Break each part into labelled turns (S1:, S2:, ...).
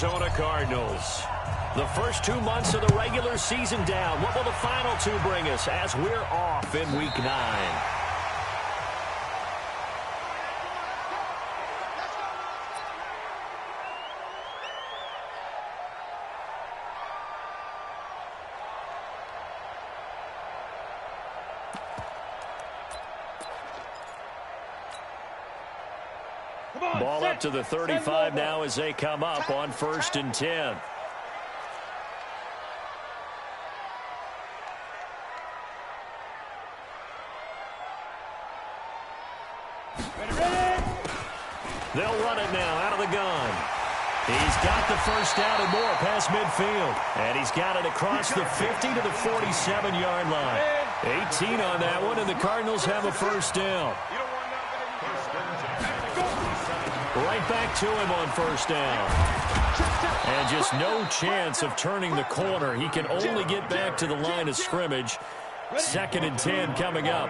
S1: Arizona Cardinals. The first 2 months of the regular season down. What will the final two bring us as we're off in Week 9? Ball up to the 35 now as they come up on 1st and 10. They'll run it now out of the gun. He's got the first down and more past midfield. And he's got it across the 50 to the 47-yard line. 18 on that one, and the Cardinals have a first down. Right back to him on first down. And just no chance of turning the corner. He can only get back to the line of scrimmage. 2nd and 10 coming up.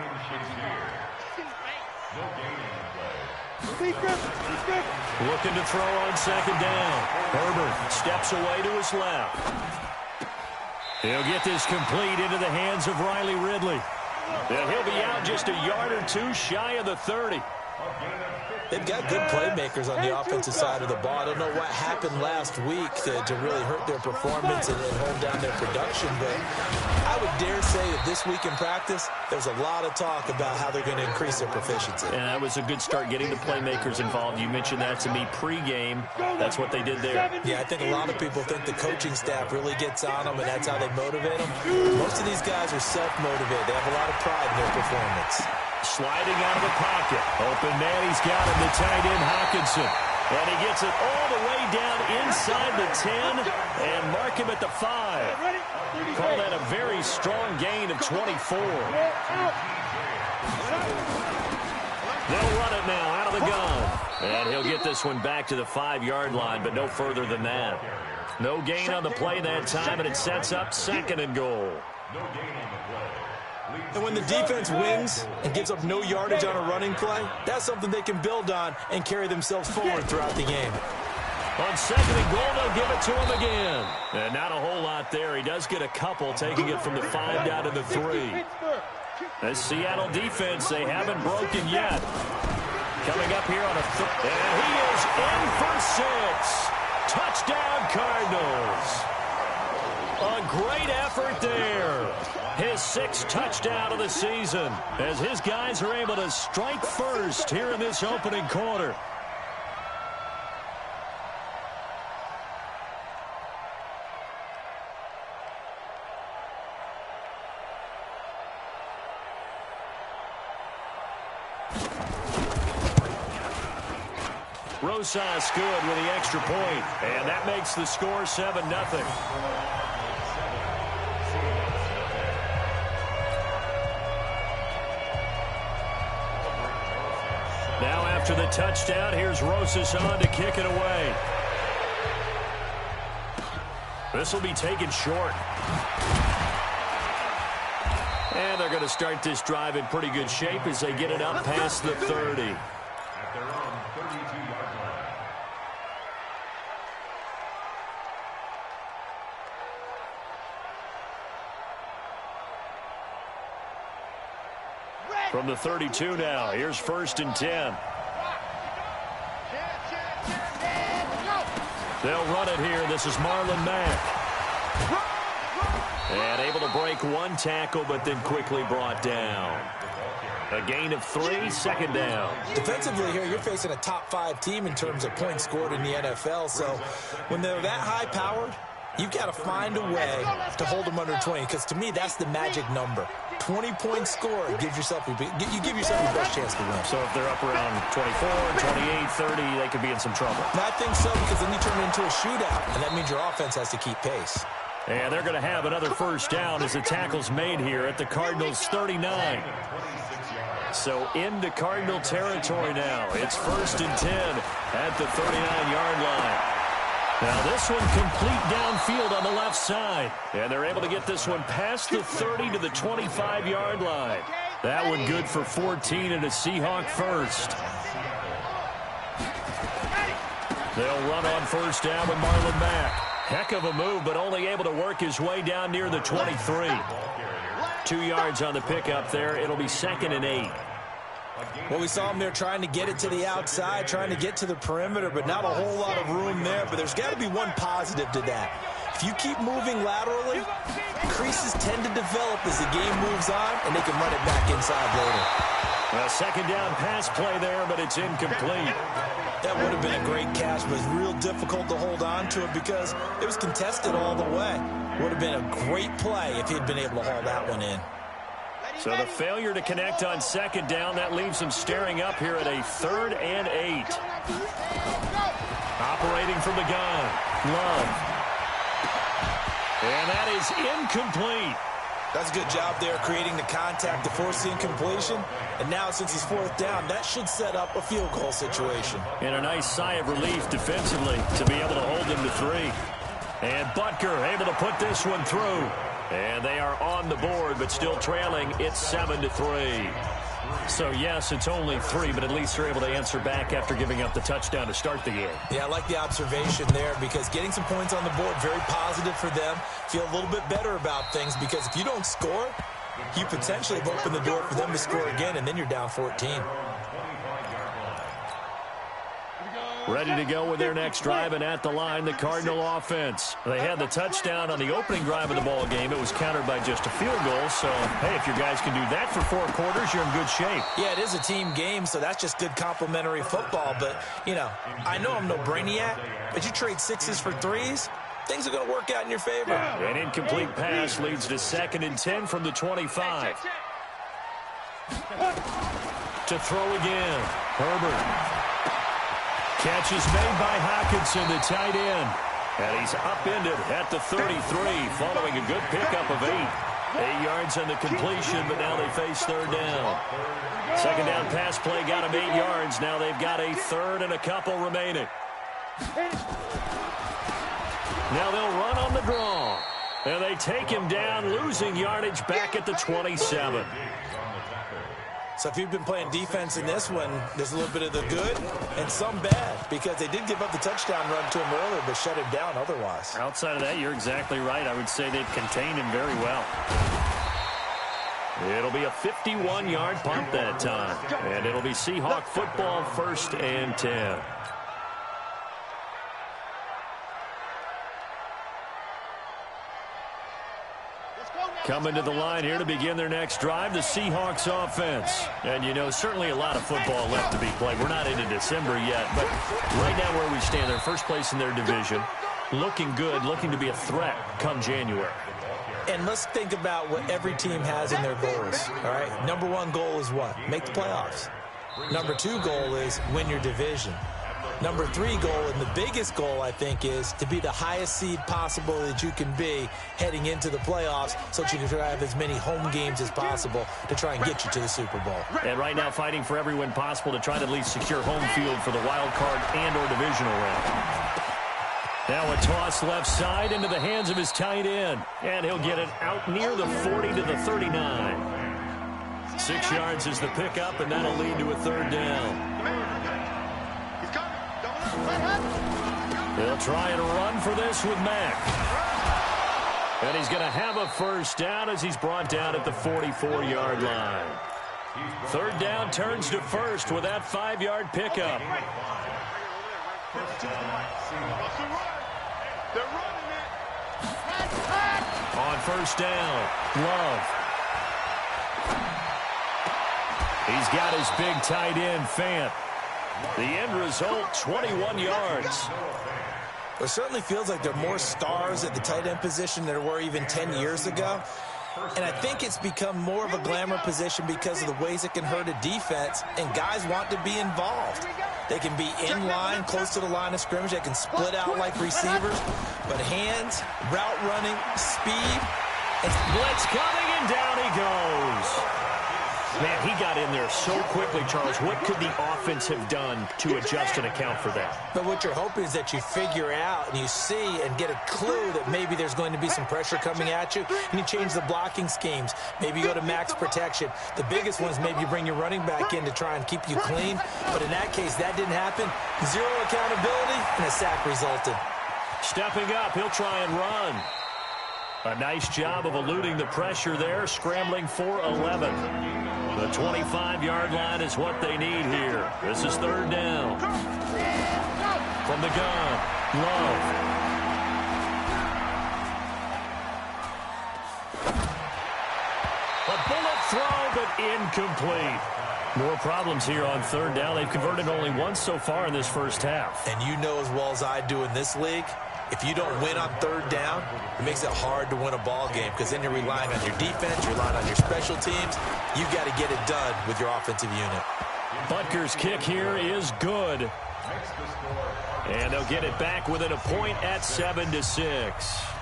S1: Looking to throw on 2nd down. Herbert steps away to his left. He'll get this complete into the hands of Riley Ridley. And he'll be out just a yard or two shy of the 30.
S2: They've got good playmakers on the offensive side of the ball. I don't know what happened last week to really hurt their performance and hold down their production, but I would dare say that this week in practice, there's a lot of talk about how they're going to increase their proficiency.
S1: And that was a good start getting the playmakers involved. You mentioned that to me pregame. That's what they did there.
S2: Yeah, I think a lot of people think the coaching staff really gets on them, and that's how they motivate them. Most of these guys are self-motivated. They have a lot of pride in their performance.
S1: Sliding out of the pocket. Open man, he's got him, the tight end, Hockenson. And he gets it all the way down inside the 10 and mark him at the 5. Call that a very strong gain of 24. They'll run it now out of the gun. And he'll get this one back to the 5-yard line, but no further than that. No gain on the play that time, and it sets up 2nd and goal.
S2: And when the defense wins and gives up no yardage on a running play, that's something they can build on and carry themselves forward throughout the game.
S1: On 2nd and goal, they'll give it to him again. And not a whole lot there. He does get a couple, taking it from the 5 down to the 3. The Seattle defense, they haven't broken yet. Coming up here on a and he is in for 6. Touchdown, Cardinals. A great effort there. His 6th touchdown of the season as his guys are able to strike first here in this opening quarter. Rosas good with the extra point, and that makes the score 7-0. Now after the touchdown, here's Rosas on to kick it away. This will be taken short. And they're going to start this drive in pretty good shape as they get it up past the 30. From the 32 now, here's 1st and 10. They'll run it here. This is Marlon Mack. And able to break one tackle, but then quickly brought down. A gain of 3, 2nd down.
S2: Defensively here, you're facing a top 5 team in terms of points scored in the NFL. So when they're that high-powered, you've got to find a way to hold them under 20, because to me, that's the magic number. 20-point score gives yourself you give yourself your best chance to win.
S1: So if they're up around 24, 28, 30, they could be in some trouble.
S2: And I think so, because then you turn it into a shootout, and that means your offense has to keep pace.
S1: And they're going to have another first down as the tackle's made here at the Cardinals' 39. So into Cardinal territory now. It's 1st and 10 at the 39-yard line. Now this one complete downfield on the left side. And they're able to get this one past the 30 to the 25-yard line. That one good for 14 and a Seahawk first. They'll run on first down with Marlon Mack. Heck of a move, but only able to work his way down near the 23. 2 yards on the pickup there. It'll be 2nd and 8.
S2: Well, we saw him there trying to get it to the outside, trying to get to the perimeter, but not a whole lot of room there. But there's got to be one positive to that. If you keep moving laterally, creases tend to develop as the game moves on, and they can run it back inside later.
S1: A 2nd down pass play there, but it's incomplete.
S2: That would have been a great catch, but it's real difficult to hold on to it because it was contested all the way. Would have been a great play if he'd been able to haul that one in.
S1: So the failure to connect on 2nd down, that leaves them staring up here at a 3rd and 8. Operating from the gun, Love. And that is incomplete.
S2: That's a good job there creating the contact to force the incompletion. And now since he's 4th down, that should set up a field goal situation.
S1: And a nice sigh of relief defensively to be able to hold him to 3. And Butker able to put this one through. And they are on the board, but still trailing. It's 7-3. So, yes, it's only 3, but at least they're able to answer back after giving up the touchdown to start the game.
S2: Yeah, I like the observation there because getting some points on the board, very positive for them. Feel a little bit better about things because if you don't score, you potentially have opened the door for them to score again, and then you're down 14.
S1: Ready to go with their next drive, and at the line, the Cardinal offense. They had the touchdown on the opening drive of the ball game. It was countered by just a field goal. So, hey, if your guys can do that for 4 quarters, you're in good shape.
S2: Yeah, it is a team game, so that's just good complimentary football. But, you know, I know I'm no brainiac, but you trade 6s for 3s, things are going to work out in your favor.
S1: An incomplete pass leads to 2nd and 10 from the 25. To throw again, Herbert. Catch is made by Hockenson, the tight end. And he's upended at the 33, following a good pickup of 8. 8 yards on the completion, but now they face 3rd down. 2nd down pass play got him 8 yards. Now they've got a 3rd and a couple remaining. Now they'll run on the draw. And they take him down, losing yardage back at the 27.
S2: So if you've been playing defense in this one, there's a little bit of the good and some bad because they did give up the touchdown run to him earlier but shut him down otherwise.
S1: Outside of that, you're exactly right. I would say they've contained him very well. It'll be a 51-yard punt that time. And it'll be Seahawk football, 1st and 10. Coming to the line here to begin their next drive, the Seahawks offense. And, you know, certainly a lot of football left to be played. We're not into December yet, but right now where we stand, they're first place in their division. Looking good, looking to be a threat come January.
S2: And let's think about what every team has in their goals, all right? Number 1 goal is what? Make the playoffs. Number 2 goal is win your division. Number 3 goal, and the biggest goal, I think, is to be the highest seed possible that you can be heading into the playoffs so that you can have as many home games as possible to try and get you to the Super Bowl.
S1: And right now fighting for every win possible to try to at least secure home field for the wild card and or divisional round. Now a toss left side into the hands of his tight end. And he'll get it out near the 40 to the 39. 6 yards is the pickup, and that'll lead to a 3rd down. They'll try and run for this with Mack. And he's going to have a 1st down as he's brought down at the 44-yard line. 3rd down turns to 1st with that 5-yard pickup. On 1st down, Love. He's got his big tight end, Fant. The end result, 21 yards.
S2: It certainly feels like there are more stars at the tight end position than there were even 10 years ago. And I think it's become more of a glamour position because of the ways it can hurt a defense, and guys want to be involved. They can be in line, close to the line of scrimmage. They can split out like receivers. But hands, route running, speed.
S1: Blitz coming, and down he goes. Man, he got in there so quickly, Charles. What could the offense have done to adjust and account for that?
S2: But what you're hoping is that you figure out and you see and get a clue that maybe there's going to be some pressure coming at you, and you change the blocking schemes. Maybe you go to max protection. The biggest one is maybe you bring your running back in to try and keep you clean. But in that case, that didn't happen. Zero accountability, and a sack resulted.
S1: Stepping up, he'll try and run. A nice job of eluding the pressure there, scrambling for 11. The 25-yard line is what they need here. This is third down. From the gun, Love. A bullet throw, but incomplete. More problems here on third down. They've converted only once so far in this first half.
S2: And you know as well as I do in this league, if you don't win on third down, it makes it hard to win a ball game because then you're relying on your defense, you're relying on your special teams. You've got to get it done with your offensive unit.
S1: Butker's kick here is good. And they'll get it back within a point at 7-6.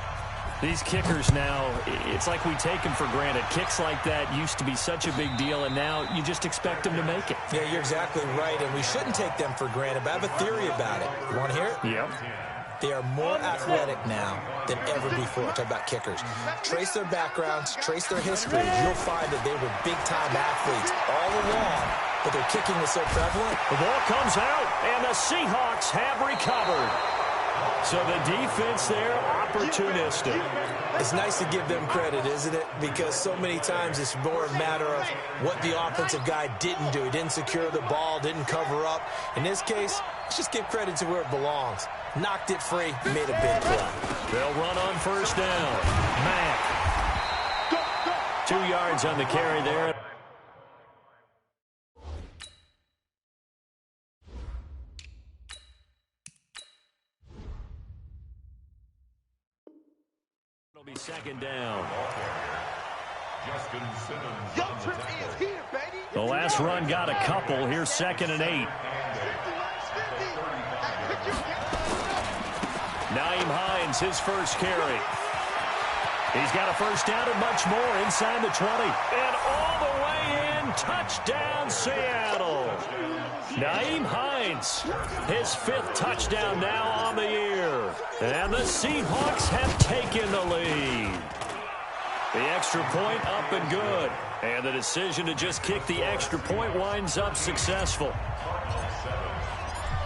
S1: These kickers now, it's like we take them for granted. Kicks like that used to be such a big deal, and now you just expect them to make it.
S2: Yeah, you're exactly right, and we shouldn't take them for granted, but I have a theory about it. You want to hear it?
S1: Yep.
S2: They are more athletic now than ever before. Talk about kickers. Trace their backgrounds, trace their history. You'll find that they were big-time athletes all along, but their kicking was so prevalent.
S1: The ball comes out, and the Seahawks have recovered. So the defense there, opportunistic.
S2: It's nice to give them credit, isn't it? Because so many times it's more a matter of what the offensive guy didn't do. He didn't secure the ball, didn't cover up. In this case, let's just give credit to where it belongs. Knocked it free, made a big play.
S1: They'll run on first down. Mack. 2 yards on the carry there. It'll be second down. The last run got a couple. Here's 2nd and 8. Nyheim Hines, his first carry. He's got a first down and much more inside the 20. And all the way in, touchdown Seattle. Nyheim Hines, his 5th touchdown now on the year. And the Seahawks have taken the lead. The extra point up and good. And the decision to just kick the extra point winds up successful.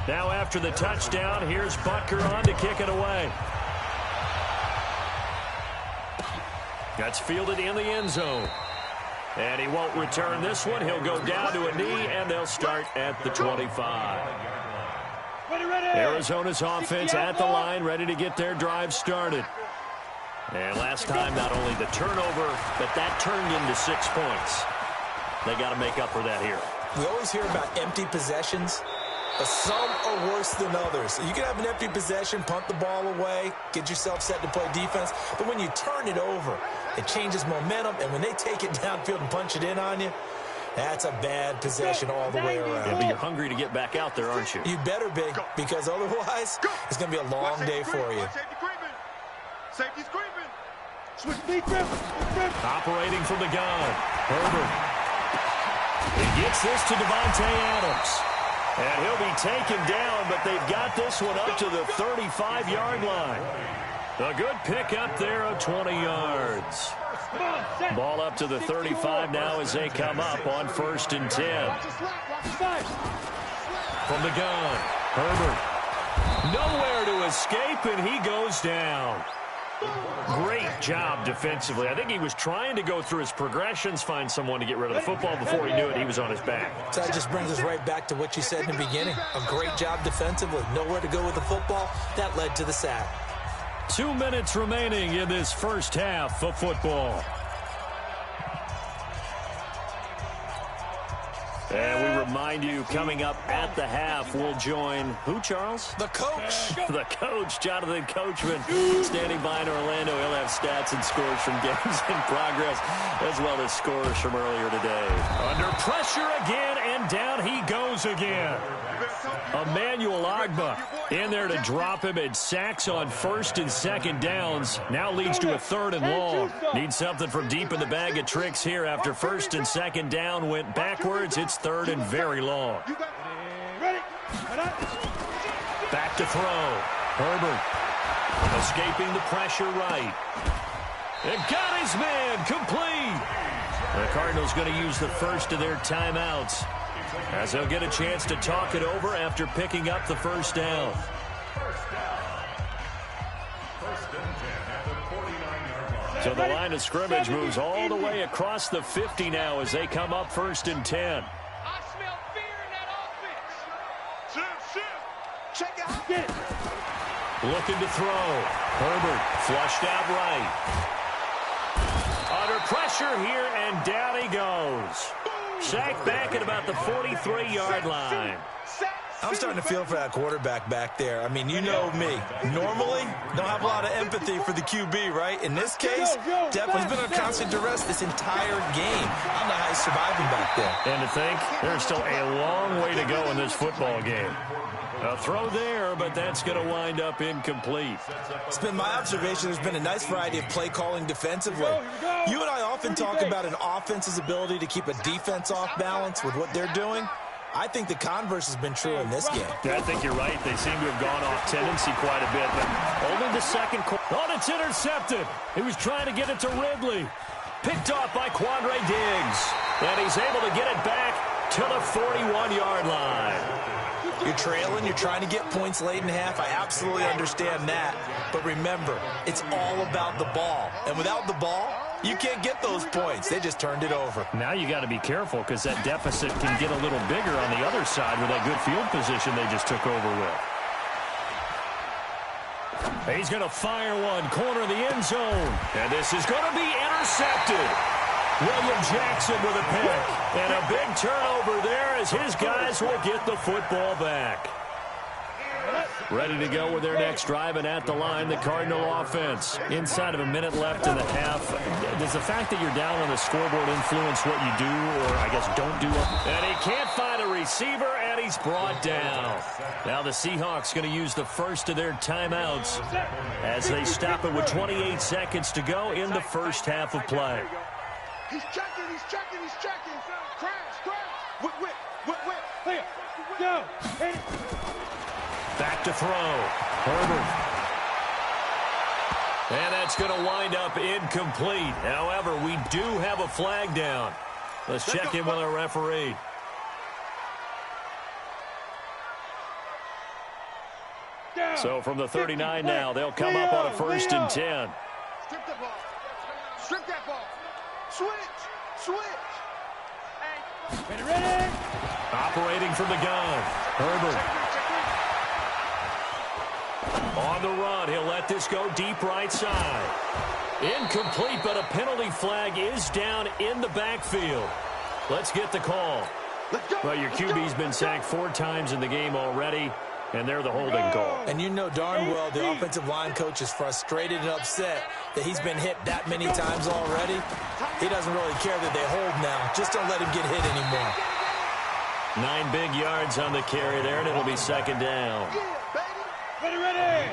S1: Now after the touchdown, here's Butker on to kick it away. That's fielded in the end zone. And he won't return this one. He'll go down to a knee, and they'll start at the 25. Arizona's offense at the line, ready to get their drive started. And last time, not only the turnover, but that turned into 6 points. They got to make up for that here.
S2: We always hear about empty possessions, but some are worse than others. You can have an empty possession, punt the ball away, get yourself set to play defense, but when you turn it over, it changes momentum, and when they take it downfield and punch it in on you, that's a bad possession all the way around.
S1: Yeah, but you're hungry to get back out there, aren't you?
S2: You better be, because otherwise, it's going to be a long day for you.
S3: Safety's creeping.
S1: Operating from the gun, Herbert. He gets this to Devontae Adams. And he'll be taken down, but they've got this one up to the 35-yard line. A good pick up there of 20 yards. Ball up to the 35 now as they come up on 1st and 10. From the gun, Herbert. Nowhere to escape, and he goes down. Great job defensively. I think he was trying to go through his progressions, find someone to get rid of the football. Before he knew it, he was on his back.
S2: So that just brings us right back to what you said in the beginning. A great job defensively. Nowhere to go with the football. That led to the sack.
S1: 2 minutes remaining in this first half of football. And we remind you, coming up at the half, we'll join who, Charles?
S2: The coach.
S1: The coach, Jonathan Coachman, standing by in Orlando. He'll have stats and scores from games in progress, as well as scores from earlier today. Under pressure again, and And down he goes again. Emmanuel Ogbah in there to drop him at sacks on first and second downs. Now leads to a third and long. Needs something from deep in the bag of tricks here after first and second down went backwards. It's third and very long. Back to throw. Herbert escaping the pressure right. And got his man complete. The Cardinals going to use the first of their timeouts as they'll get a chance to talk it over after picking up the first down. So the line of scrimmage moves all the way across the 50 now as they come up first and 10.
S3: I smell fear in that offense. Check it out. Get it.
S1: Looking to throw. Herbert flushed out right. Under pressure here, and down he goes. Sacked back at about the 43-yard line.
S2: I'm starting to feel for that quarterback back there. I mean, you know me. Normally, don't have a lot of empathy for the QB, right? In this case, definitely been on constant duress this entire game. I don't know how he's surviving back there.
S1: And to think, there's still a long way to go in this football game. A throw there, but that's going to wind up incomplete.
S2: It's been my observation there's been a nice variety of play calling defensively. You and I often talk about an offense's ability to keep a defense off balance with what they're doing. I think the converse has been true in this game.
S1: Yeah, I think you're right. They seem to have gone off tendency quite a bit, but only the second quarter. Oh, it's intercepted. He was trying to get it to Ridley. Picked off by Quandre Diggs. And he's able to get it back to the 41-yard line.
S2: You're trailing, you're trying to get points late in half. I absolutely understand that. But remember, it's all about the ball. And without the ball, you can't get those points. They just turned it over.
S1: Now you got to be careful because that deficit can get a little bigger on the other side with that good field position they just took over with. He's going to fire one, corner of the end zone. And this is going to be intercepted. William Jackson with a pick. And a big turnover there as his guys will get the football back. Ready to go with their next drive, and at the line, the Cardinal offense. Inside of a minute left in the half. Does the fact that you're down on the scoreboard influence what you do, or I guess don't do? And he can't find a receiver, and he's brought down. Now the Seahawks going to use the first of their timeouts as they stop it with 28 seconds to go in the first half of play.
S3: He's checking, he's checking, he's checking. Crash. Whip. Here. Go.
S1: Back to throw. Herbert. And that's going to wind up incomplete. However, we do have a flag down. Let's check in with our referee. So from the 39 now, they'll come up on a first and 10.
S3: Strip the ball. Strip that ball. Switch.
S1: Ready. Operating from the gun. Herbert. On the run, he'll let this go deep right side. Incomplete, but a penalty flag is down in the backfield. Let's get the call. Well, your QB's been sacked 4 times in the game already, and they're the holding call.
S2: And you know darn well the offensive line coach is frustrated and upset that he's been hit that many times already. He doesn't really care that they hold now. Just don't let him get hit anymore.
S1: 9 big yards on the carry there, and it'll be second down.
S3: Ready.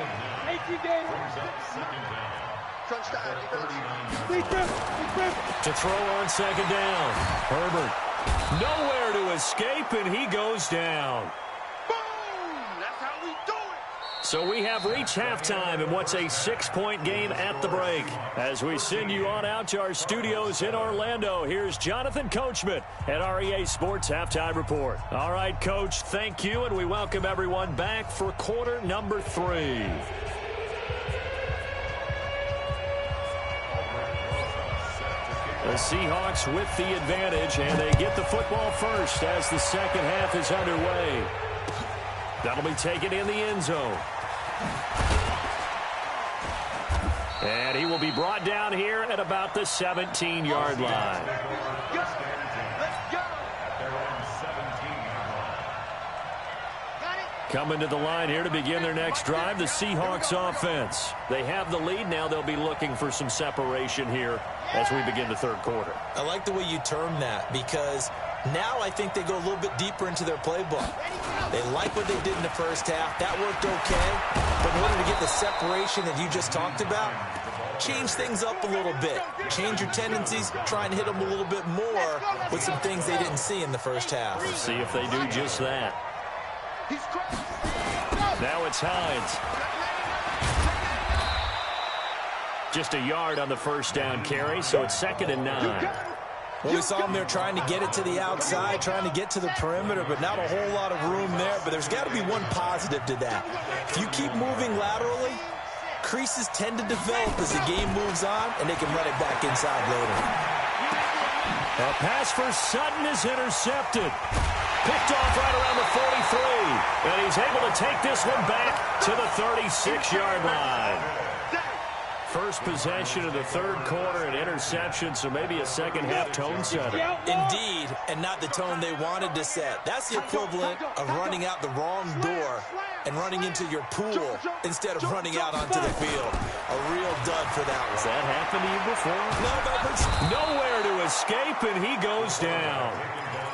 S3: 18 games.
S1: To throw on second down. Herbert. Nowhere to escape, and he goes down. So we have reached halftime in what's a 6-point game at the break. As we send you on out to our studios in Orlando, here's Jonathan Coachman at REA Sports Halftime Report. All right, Coach, thank you, and we welcome everyone back for quarter number 3. The Seahawks with the advantage, and they get the football first as the second half is underway. That'll be taken in the end zone. And he will be brought down here at about the 17-yard line. Coming to the line here to begin their next drive, the Seahawks offense. They have the lead. Now they'll be looking for some separation here as we begin the third quarter.
S2: I like the way you term that because Now I think they go a little bit deeper into their playbook. They like what they did in the first half. That worked okay. But in order to get the separation that you just talked about, change things up a little bit. Change your tendencies. Try and hit them a little bit more with some things they didn't see in the first half.
S1: Let's see if they do just that. Now it's Hines. Just a yard on the first down carry, so it's 2nd and 9.
S2: Well, we saw them there trying to get it to the outside, trying to get to the perimeter, but not a whole lot of room there. But there's got to be one positive to that. If you keep moving laterally, creases tend to develop as the game moves on, and they can run it back inside later.
S1: A pass for Sutton is intercepted. Picked off right around the 43. And he's able to take this one back to the 36-yard line. First possession of the third quarter, an interception, so maybe a second-half tone setter.
S2: Indeed, and not the tone they wanted to set. That's the equivalent of running out the wrong door and running into your pool instead of running out onto the field. A real dud for that one.
S1: Has that happened to you before?
S2: No, but
S1: nowhere to escape, and he goes down.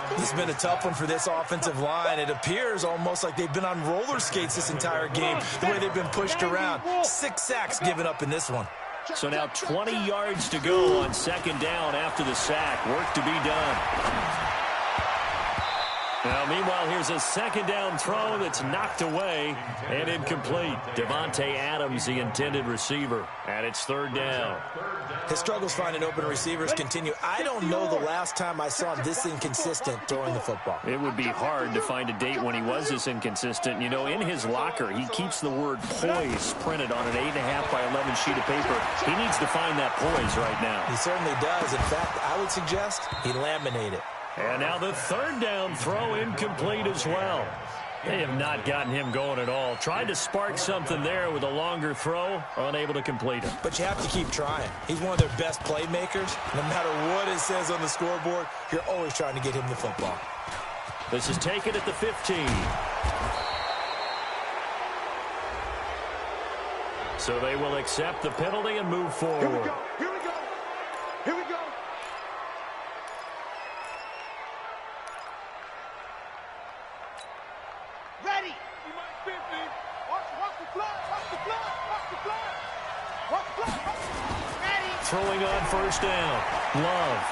S2: This has been a tough one for this offensive line. It appears almost like they've been on roller skates this entire game, the way they've been pushed around. 6 sacks given up in this one.
S1: So now 20 yards to go on 2nd down after the sack. Work to be done. Now, meanwhile, here's a 2nd down throw that's knocked away and incomplete. Devontae Adams, the intended receiver, and it's 3rd down.
S2: His struggles finding open receivers continue. I don't know the last time I saw him this inconsistent throwing the football.
S1: It would be hard to find a date when he was this inconsistent. You know, in his locker, he keeps the word poise printed on an 8.5 by 11 sheet of paper. He needs to find that poise right now.
S2: He certainly does. In fact, I would suggest he laminate it.
S1: And now the 3rd down throw incomplete as well. They have not gotten him going at all. Tried to spark something there with a longer throw, unable to complete it.
S2: But you have to keep trying. He's one of their best playmakers. No matter what it says on the scoreboard, you're always trying to get him the football.
S1: This is taken at the 15. So they will accept the penalty and move forward.
S3: Here we go. Here we go. Here we go. Ready. Watch the flag. Watch the flag. Watch the flag. Watch the flag. Ready.
S1: Throwing on 1st down. Love.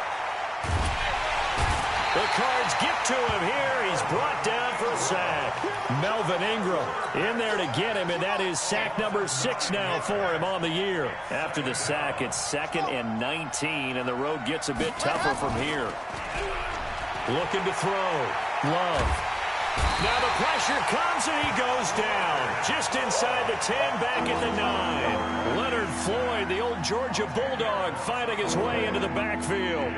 S1: The Cards get to him here. He's brought down for a sack. Melvin Ingram in there to get him, and that is sack number 6 now for him on the year. After the sack, it's 2nd and 19, and the road gets a bit tougher from here. Looking to throw. Love. Now the pressure comes, and he goes down. Just inside the 10, back at the 9. Leonard Floyd, the old Georgia Bulldog, fighting his way into the backfield.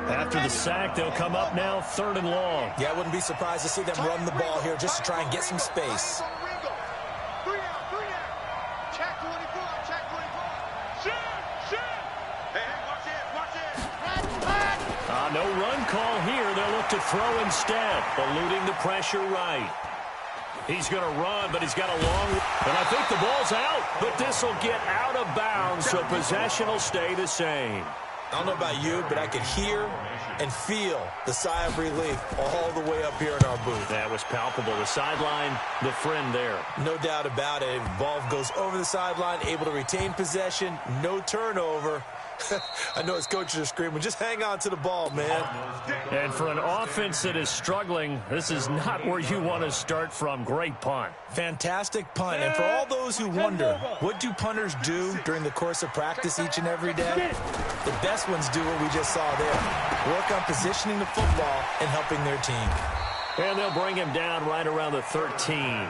S1: After the sack, they'll come up now 3rd and long.
S2: Yeah, I wouldn't be surprised to see them run the ball here just to try and get some space.
S3: 3 down. Check 24. Check 24. Shoot. Hey, watch it.
S1: No run call here. They'll look to throw instead, eluding the pressure right. He's going to run, but he's got a long... And I think the ball's out, but this will get out of bounds, so possession will stay the same.
S2: I don't know about you, but I could hear and feel the sigh of relief all the way up here in our booth.
S1: That was palpable. The sideline, the friend there.
S2: No doubt about it. Ball goes over the sideline, able to retain possession, no turnover. I know his coaches are screaming, just hang on to the ball, man.
S1: And for an offense that is struggling, this is not where you want to start from. Great punt.
S2: Fantastic punt. And for all those who wonder, what do punters do during the course of practice each and every day? The best ones do what we just saw there. Work on positioning the football and helping their team.
S1: And they'll bring him down right around the 13.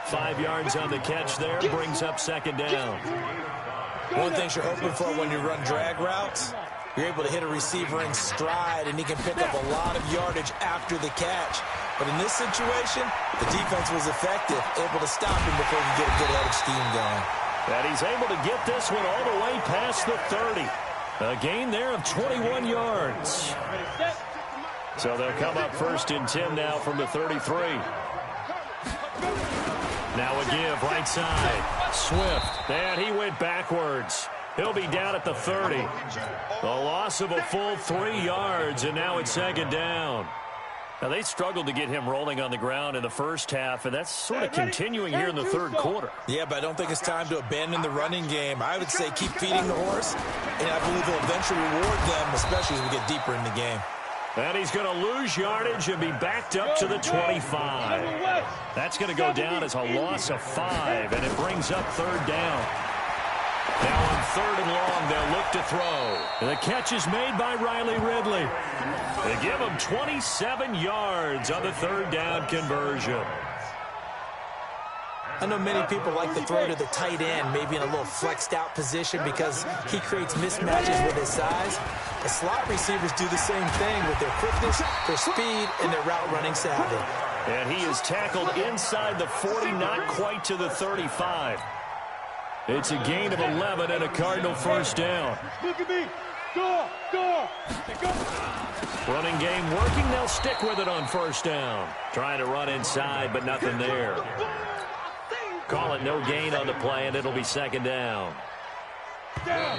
S1: 5 yards on the catch there, brings up 2nd down.
S2: One thing you're hoping for when you run drag routes, you're able to hit a receiver in stride, and he can pick up a lot of yardage after the catch. But in this situation, the defense was effective, able to stop him before he could get a good head of steam going.
S1: And he's able to get this one all the way past the 30. A gain there of 21 yards. So they'll come up 1st and 10 now from the 33. Now a give, right side. Swift, and he went backwards. He'll be down at the 30. A loss of a full 3 yards, and now it's second down. Now, they struggled to get him rolling on the ground in the first half, and that's sort of continuing here in the third quarter.
S2: Yeah, but I don't think it's time to abandon the running game. I would say keep feeding the horse, and I believe he'll eventually reward them, especially as we get deeper in the game.
S1: And he's going to lose yardage and be backed up to the 25. That's going to go down as a loss of 5, and it brings up third down. Now on third and long, they'll look to throw. And the catch is made by Riley Ridley. They give him 27 yards on the third down conversion.
S2: I know many people like to throw to the tight end, maybe in a little flexed out position because he creates mismatches with his size. The slot receivers do the same thing with their quickness, their speed, and their route running savvy.
S1: And he is tackled inside the 40, not quite to the 35. It's a gain of 11 and a Cardinal first down.
S3: Look at me. Go.
S1: Running game working. They'll stick with it on first down. Trying to run inside, but nothing there. Call it no gain on the play, and it'll be second down.
S3: Down.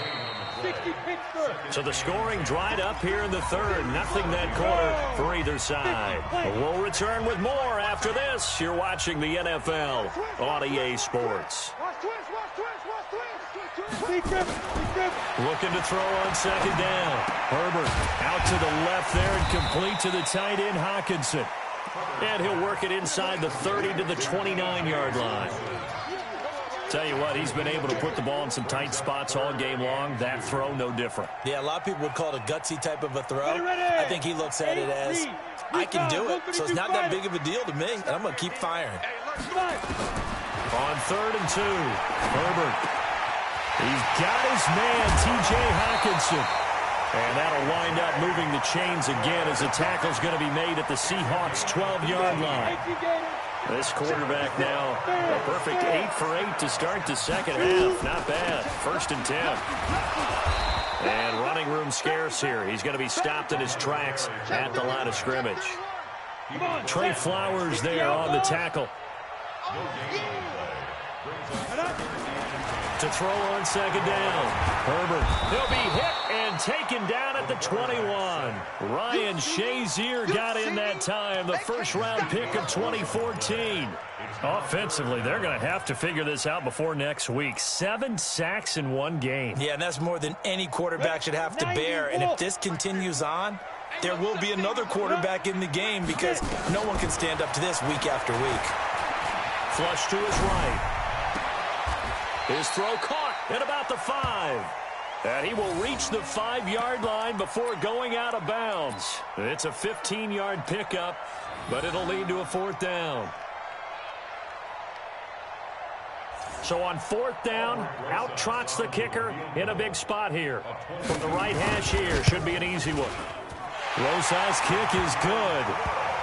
S3: 60 Pittsburgh.
S1: So the scoring dried up here in the third. Nothing that quarter for either side. We'll return with more after this. You're watching the NFL on EA Sports.
S3: Watch twist.
S1: Looking to throw on second down. Herbert out to the left there and complete to the tight end Hockenson. And he'll work it inside the 30 to the 29-yard line. Tell you what, he's been able to put the ball in some tight spots all game long. That throw, no different.
S2: Yeah, a lot of people would call it a gutsy type of a throw. I think he looks at it as, I can do it, so it's not that big of a deal to me, and I'm going to keep firing.
S1: On third and 2, Herbert. He's got his man, T.J. Hockenson. And that'll wind up moving the chains again as the tackle's going to be made at the Seahawks' 12-yard line. This quarterback now a perfect 8 for 8 to start the second half. Not bad. First and 10. And running room scarce here. He's going to be stopped in his tracks at the line of scrimmage. Trey Flowers there on the tackle. To throw on second down. Herbert. He'll be hit and taken down at the 21. Ryan Shazier got in that time, the first-round pick of 2014. Offensively, they're going to have to figure this out before next week. 7 sacks in one game.
S2: Yeah, and that's more than any quarterback should have to bear. And if this continues on, there will be another quarterback in the game because no one can stand up to this week after week.
S1: Flush to his right. His throw caught at about the 5. And he will reach the 5-yard line before going out of bounds. It's a 15-yard pickup, but it'll lead to a fourth down. So on fourth down, out trots the kicker in a big spot here. From the right hash here, should be an easy one. Rosas' kick is good.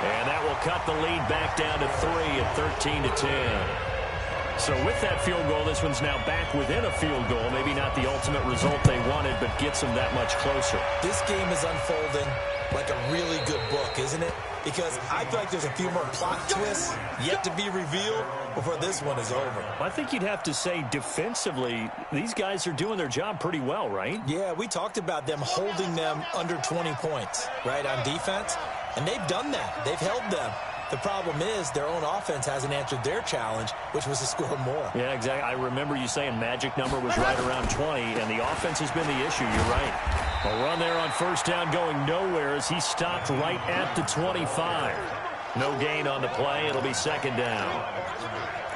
S1: And that will cut the lead back down to 3 at 13-10. So with that field goal, this one's now back within a field goal. Maybe not the ultimate result they wanted, but gets them that much closer.
S2: This game is unfolding like a really good book, isn't it? Because I feel like there's a few more plot twists yet to be revealed before this one is over.
S1: I think you'd have to say defensively, these guys are doing their job pretty well, right?
S2: Yeah, we talked about them holding them under 20 points, right, on defense. And they've done that. They've held them. The problem is their own offense hasn't answered their challenge, which was to score more.
S1: Yeah, exactly. I remember you saying magic number was right around 20, and the offense has been the issue. You're right. A run there on first down going nowhere as he stopped right at the 25. No gain on the play. It'll be second down.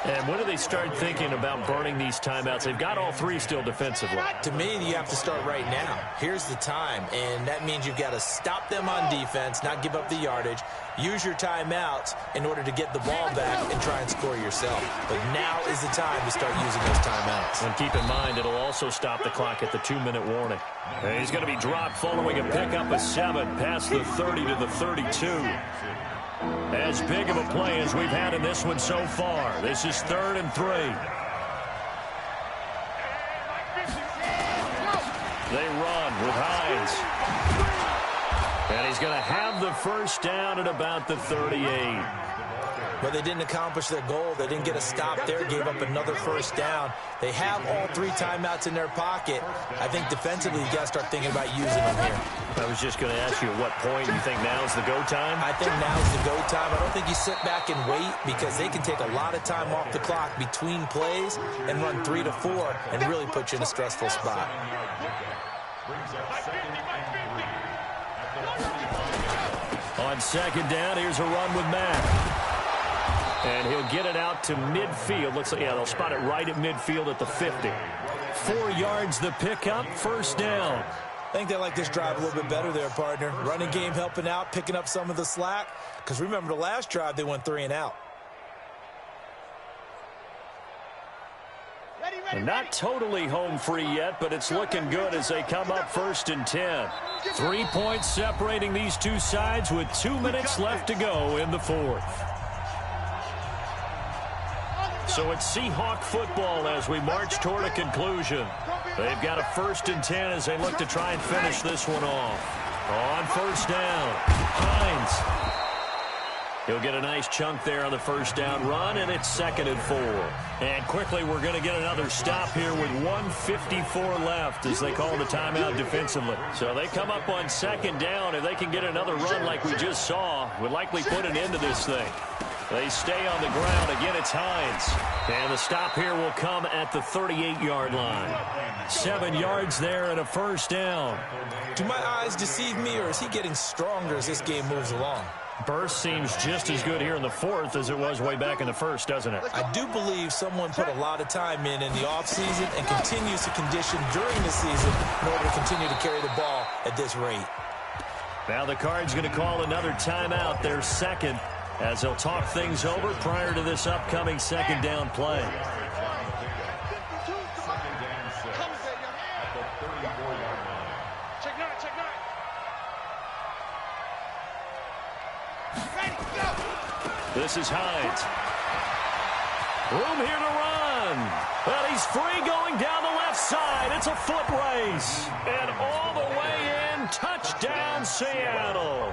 S1: And when do they start thinking about burning these timeouts? They've got all 3 still defensively.
S2: To me, you have to start right now. Here's the time, and that means you've got to stop them on defense, not give up the yardage, use your timeouts in order to get the ball back and try and score yourself. But now is the time to start using those timeouts.
S1: And keep in mind, it'll also stop the clock at the 2-minute warning. And he's going to be dropped following a pickup of 7 past the 30 to the 32. As big of a play as we've had in this one so far. This is 3rd and 3. They run with Hines. And he's going to have the first down at about the 38.
S2: But they didn't accomplish their goal. They didn't get a stop there, gave up another first down. They have all 3 timeouts in their pocket. I think defensively you got to start thinking about using them here.
S1: I was just going to ask you at what point you think now's the go time?
S2: I think now's the go time. I don't think you sit back and wait because they can take a lot of time off the clock between plays and run 3 to 4 and really put you in a stressful spot.
S1: On second down, here's a run with Mack. And he'll get it out to midfield. Looks like, yeah, they'll spot it right at midfield at the 50. 4 yards the pickup, first down.
S2: I think they like this drive a little bit better there, partner. Running game helping out, picking up some of the slack. Because remember the last drive, they went 3 and out.
S1: And not totally home free yet, but it's looking good as they come up first and 10. 3 points separating these two sides with 2 minutes left to go in the fourth. So it's Seahawk football as we march toward a conclusion. They've got a first and 10 as they look to try and finish this one off. On first down, Hines. He'll get a nice chunk there on the first down run, and it's second and 4. And quickly, we're going to get another stop here with 1:54 left as they call the timeout defensively. So they come up on second down. If they can get another run like we just saw, would likely put an end to this thing. They stay on the ground. Again, it's Hines. And the stop here will come at the 38-yard line. 7 yards there and a first down.
S2: Do my eyes deceive me, or is he getting stronger as this game moves along?
S1: Burst seems just as good here in the fourth as it was way back in the first, doesn't it?
S2: I do believe someone put a lot of time in the offseason and continues to condition during the season in order to continue to carry the ball at this rate.
S1: Now the Cards going to call another timeout, their second, as they'll talk things over prior to this upcoming second down play. This is Hines. Room here to run. But he's free going down the left side. It's a foot race. And all the way in, touchdown Seattle.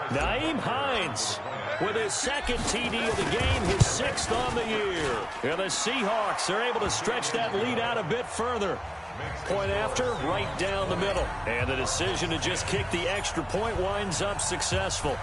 S1: Nyheim Hines with his second TD of the game, his 6th on the year. And the Seahawks are able to stretch that lead out a bit further. Point after, right down the middle. And the decision to just kick the extra point winds up successful.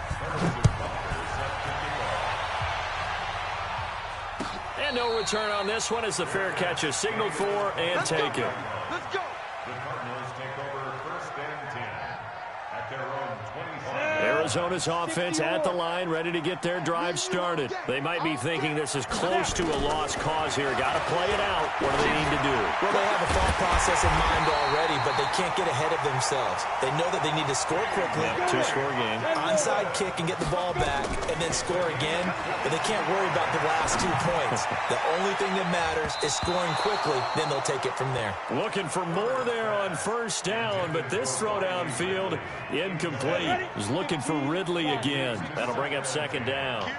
S1: And no return on this one as the fair catch is signaled for and taken.
S3: Let's go.
S4: The Cardinals take over first and 10 at their own 25.
S1: Arizona's offense at the line, ready to get their drive started. They might be thinking this is close to a lost cause here. Got to play it out. What do they need to do?
S2: Well, they have a thought process in mind already, but they can't get ahead of themselves. They know that they need to score quickly.
S1: Yep, 2-score game.
S2: Onside kick and get the ball back and then score again, but they can't worry about the last 2 points. The only thing that matters is scoring quickly, then they'll take it from there.
S1: Looking for more there on first down, but this throw downfield incomplete. He's looking for Ridley again. That'll bring up second down.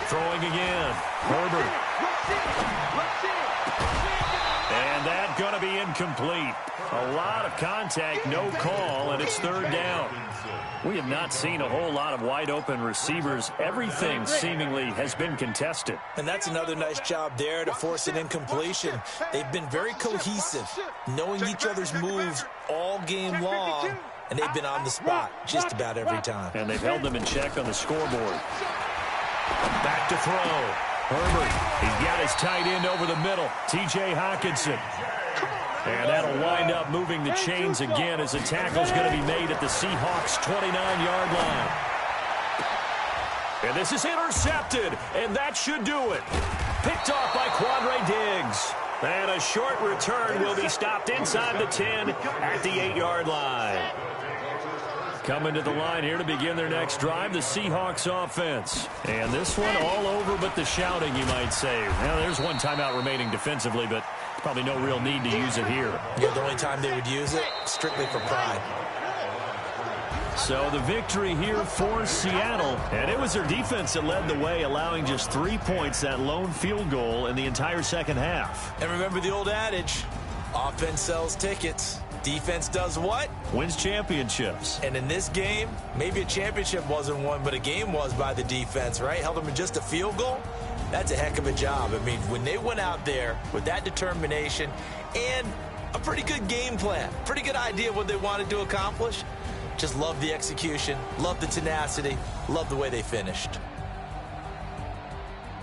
S1: Throwing again. Herbert. And that's going to be incomplete. A lot of contact, no call, and it's third down. We have not seen a whole lot of wide-open receivers. Everything seemingly has been contested.
S2: And that's another nice job there to force an incompletion. They've been very cohesive, knowing each other's moves all game long, and they've been on the spot just about every time.
S1: And they've held them in check on the scoreboard. Back to throw. Herbert, he's got his tight end over the middle, T.J. Hockenson. And that'll wind up moving the chains again as the tackle's going to be made at the Seahawks' 29-yard line. And this is intercepted, and that should do it. Picked off by Quandre Diggs. And a short return will be stopped inside the 10 at the 8-yard line. Coming to the line here to begin their next drive, the Seahawks offense. And this one all over but the shouting, you might say. Now, there's one timeout remaining defensively, but probably no real need to use it here.
S2: Yeah, the only time they would use it, strictly for pride.
S1: So the victory here for Seattle. And it was their defense that led the way, allowing just 3 points, that lone field goal in the entire second half.
S2: And remember the old adage, offense sells tickets. Defense does what?
S1: Wins championships.
S2: And in this game, maybe a championship wasn't won, but a game was by the defense, right? Held them in just a field goal. That's a heck of a job. I mean, when they went out there with that determination and a pretty good game plan, pretty good idea of what they wanted to accomplish, just love the execution, love the tenacity, love the way they finished.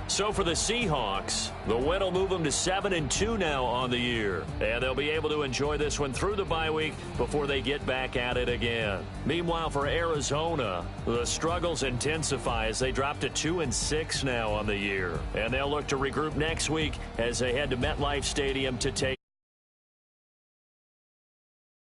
S1: So for the Seahawks, the win will move them to 7-2 now on the year. And they'll be able to enjoy this one through the bye week before they get back at it again. Meanwhile, for Arizona, the struggles intensify as they drop to 2-6 now on the year. And they'll look to regroup next week as they head to MetLife Stadium to take